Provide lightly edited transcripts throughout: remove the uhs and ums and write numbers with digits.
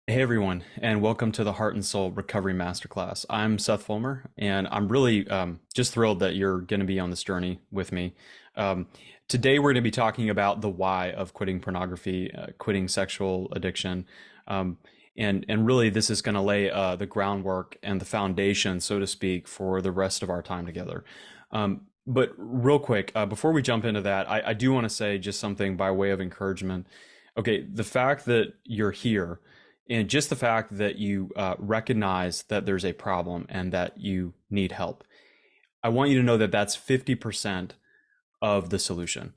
Hey everyone, and welcome to the Heart and Soul Recovery Masterclass. I'm Seth Fulmer, and I'm really just thrilled that you're going to be on this journey with me. Um, Today, we're going to be talking about the why of quitting pornography, quitting sexual addiction, um, and really, this is going to lay the groundwork and the foundation, so to speak, for the rest of our time together. But real quick, before we jump into that, I do want to say just something by way of encouragement. Okay, the fact that you're here and just the fact that you recognize that there's a problem and that you need help. I want you to know that that's 50% of the solution.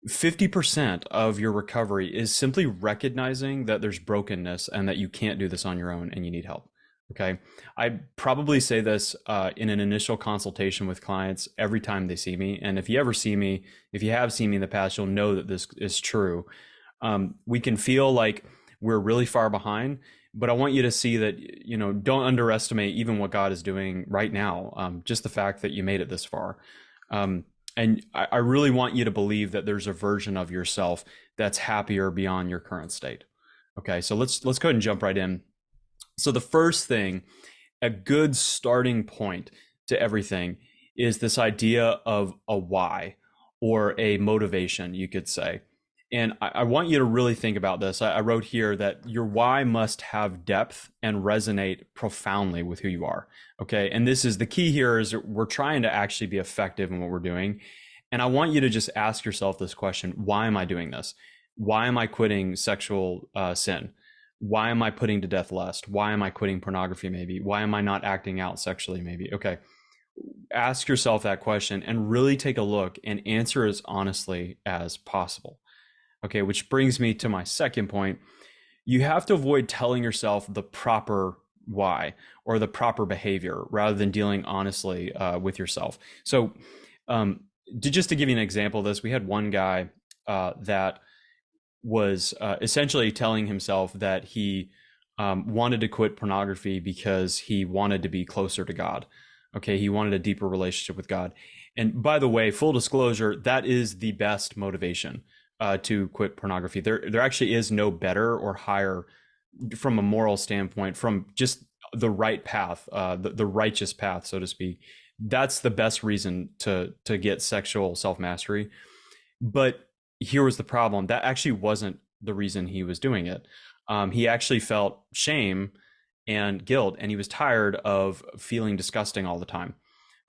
50% of your recovery is simply recognizing that there's brokenness and that you can't do this on your own and you need help. Okay. I probably say this in an initial consultation with clients every time they see me. And if you ever see me, if you have seen me in the past, you'll know that this is true. We can feel like we're really far behind, but I want you to see that, don't underestimate even what God is doing right now. Just the fact that you made it this far. And I really want you to believe that there's a version of yourself that's happier beyond your current state. Okay, so let's go ahead and jump right in. So the first thing, a good starting point to everything is this idea of a why or a motivation, you could say. And I want you to really think about this. I wrote here that your why must have depth and resonate profoundly with who you are. Okay. And this is the key here is we're trying to actually be effective in what we're doing. And I want you to just ask yourself this question. Why am I doing this? Why am I quitting sexual sin? Why am I putting to death lust? Why am I quitting pornography? Maybe. Why am I not acting out sexually? Maybe. Okay. Ask yourself that question and really take a look and answer as honestly as possible. Okay, which brings me to my second point. You have to avoid telling yourself the proper why or the proper behavior rather than dealing honestly with yourself. So, just to give you an example of this, we had one guy that was essentially telling himself that he wanted to quit pornography because he wanted to be closer to God. Okay, he wanted a deeper relationship with God. And by the way, full disclosure, that is the best motivation to quit pornography. There actually is no better or higher from a moral standpoint, from just the right path, the righteous path, so to speak. That's the best reason to get sexual self mastery. But here was the problem. That actually wasn't the reason he was doing it. He actually felt shame and guilt, and he was tired of feeling disgusting all the time.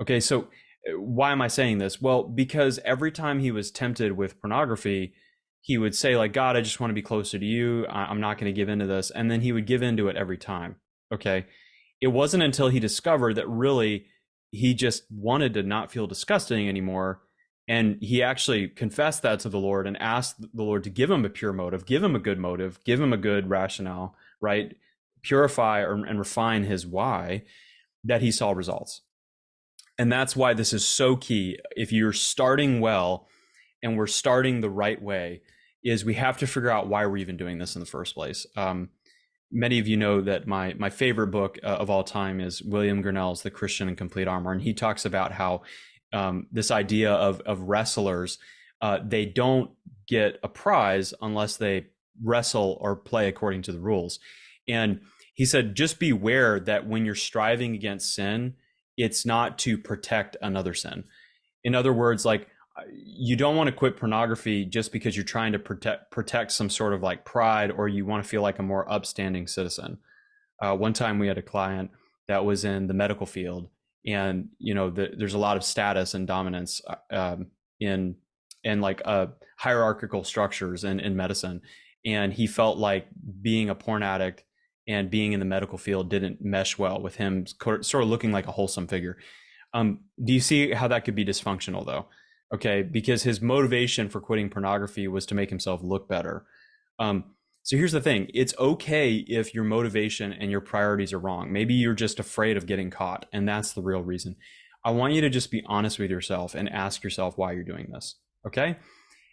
Okay, so why am I saying this? Well, because every time he was tempted with pornography, he would say, like, God, I just want to be closer to you. I'm not going to give into this. And then he would give into it every time. Okay. It wasn't until he discovered that really he just wanted to not feel disgusting anymore. And he actually confessed that to the Lord and asked the Lord to give him a pure motive, give him a good motive, give him a good rationale, right? Purify and refine his why, that he saw results. And that's why this is so key. If you're starting well and we're starting the right way, is we have to figure out why we're even doing this in the first place. Many of you know that my favorite book of all time is William Gurnall's The Christian in Complete Armor. And he talks about how this idea of wrestlers, they don't get a prize unless they wrestle or play according to the rules. And he said, just beware that when you're striving against sin, it's not to protect another sin. In other words, like, you don't want to quit pornography just because you're trying to protect some sort of like pride, or you want to feel like a more upstanding citizen. One time we had a client that was in the medical field, and there's a lot of status and dominance in like hierarchical structures in medicine, and he felt like being a porn addict and being in the medical field didn't mesh well with him sort of looking like a wholesome figure. Do you see how that could be dysfunctional though? Okay, because his motivation for quitting pornography was to make himself look better. So here's the thing. It's okay if your motivation and your priorities are wrong. Maybe you're just afraid of getting caught, and that's the real reason. I want you to just be honest with yourself and ask yourself why you're doing this. Okay?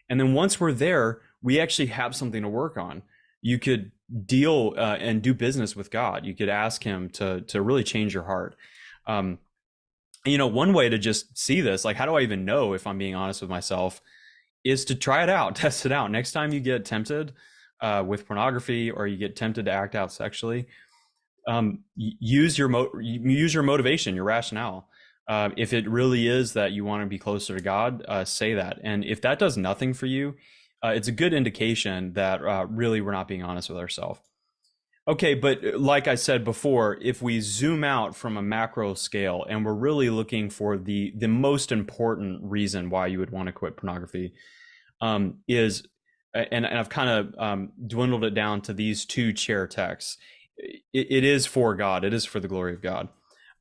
And then once we're there, we actually have something to work on. You could deal and do business with God. You could ask him to really change your heart. One way to just see this, like, how do I even know if I'm being honest with myself, is to try it out, test it out. Next time you get tempted, with pornography, or you get tempted to act out sexually, use your motivation, your rationale. If it really is that you want to be closer to God, say that. And if that does nothing for you, it's a good indication that really we're not being honest with ourselves. Okay, but like I said before, if we zoom out from a macro scale and we're really looking for the most important reason why you would want to quit pornography, is, and I've kind of dwindled it down to these two chair texts. It is for God. It is for the glory of God.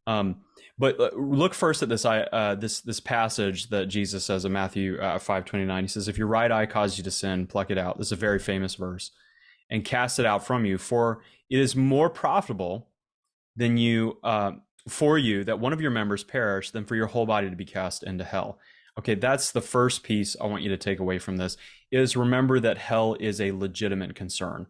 But look first at this passage that Jesus says in Matthew 5:29. He says, "If your right eye causes you to sin, pluck it out." This is a very famous verse. "And cast it out from you, for it is more profitable than for you that one of your members perish than for your whole body to be cast into hell." Okay, that's the first piece I want you to take away from this, is remember that hell is a legitimate concern.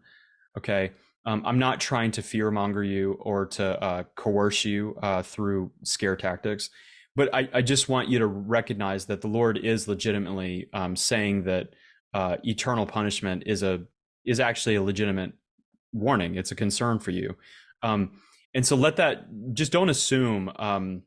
Okay, I'm not trying to fearmonger you or to coerce you through scare tactics, but I just want you to recognize that the Lord is legitimately saying that eternal punishment is actually a legitimate warning. It's a concern for you. And so just don't assume on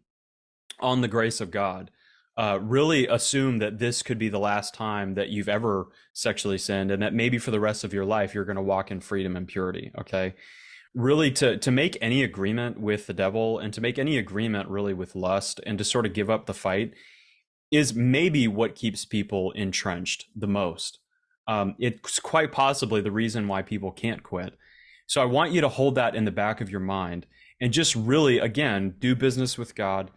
the grace of God. Really assume that this could be the last time that you've ever sexually sinned, and that maybe for the rest of your life you're going to walk in freedom and purity. Okay, really to make any agreement with the devil, and to make any agreement really with lust, and to sort of give up the fight, is maybe what keeps people entrenched the most. It's quite possibly the reason why people can't quit. So I want you to hold that in the back of your mind, and just really, again, do business with God.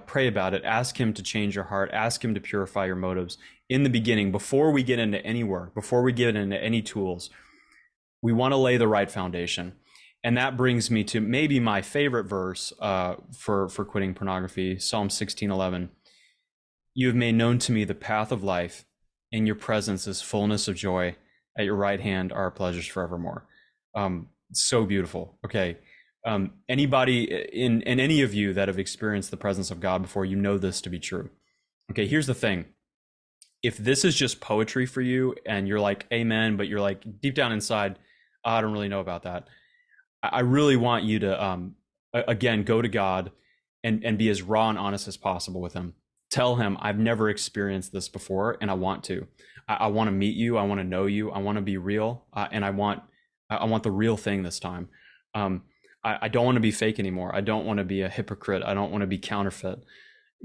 Pray about it. Ask him to change your heart. Ask him to purify your motives. In the beginning, before we get into any work, before we get into any tools, we want to lay the right foundation. And that brings me to maybe my favorite verse for quitting pornography, Psalm 16:11. "You have made known to me the path of life. In your presence is fullness of joy. At your right hand are pleasures forevermore." So beautiful. Okay. Anybody in any of you that have experienced the presence of God before, you know this to be true. Okay, here's the thing. If this is just poetry for you and you're like, amen, but you're like deep down inside, I don't really know about that. I really want you to, again, go to God and be as raw and honest as possible with him. Tell him, I've never experienced this before, and I want to. I want to meet you. I want to know you. I want to be real, and I want the real thing this time. I don't want to be fake anymore. I don't want to be a hypocrite. I don't want to be counterfeit.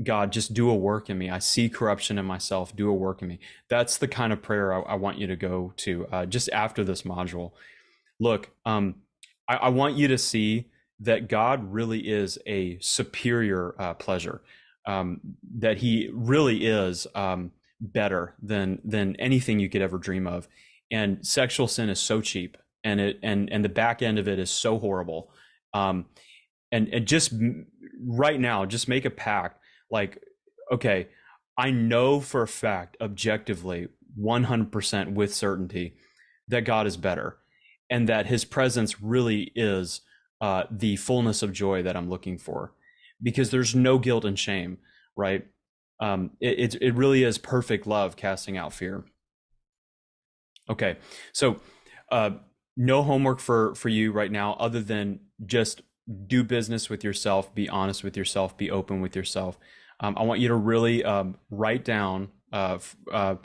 God, just do a work in me. I see corruption in myself. Do a work in me. That's the kind of prayer I want you to go to just after this module. Look, I want you to see that God really is a superior pleasure, that he really is better than anything you could ever dream of. And sexual sin is so cheap, and the back end of it is so horrible. And just right now, just make a pact. Like, okay, I know for a fact, objectively, 100% with certainty, that God is better, and that his presence really is the fullness of joy that I'm looking for, because there's no guilt and shame, right? It really is perfect love casting out fear. Okay, so no homework for you right now, other than just do business with yourself, be honest with yourself, be open with yourself. I want you to really write down, and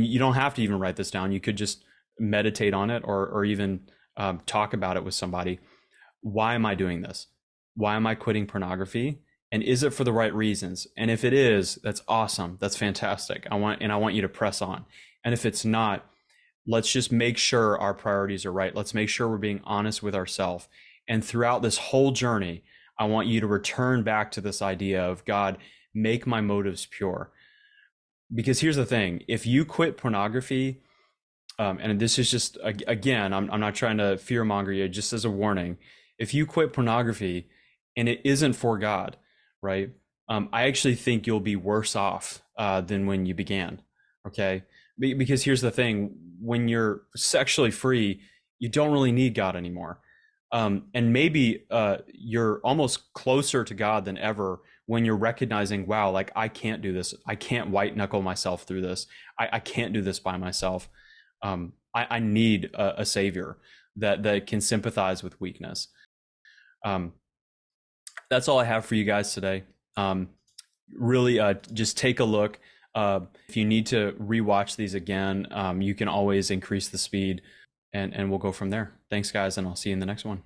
you don't have to even write this down. You could just meditate on it, or even talk about it with somebody. Why am I doing this? Why am I quitting pornography? And is it for the right reasons? And if it is, that's awesome. That's fantastic. I want you to press on. And if it's not, let's just make sure our priorities are right. Let's make sure we're being honest with ourselves. And throughout this whole journey, I want you to return back to this idea of, God, make my motives pure. Because here's the thing. If you quit pornography, and this is just, again, I'm not trying to fearmonger you, just as a warning. If you quit pornography and it isn't for God, right? I actually think you'll be worse off than when you began, okay? Because here's the thing. When you're sexually free, you don't really need God anymore. And maybe you're almost closer to God than ever when you're recognizing, wow, like I can't do this. I can't white knuckle myself through this. I can't do this by myself. I need a savior that can sympathize with weakness. Um, that's all I have for you guys today. Really, just take a look. If you need to rewatch these again, you can always increase the speed, and we'll go from there. Thanks, guys, and I'll see you in the next one.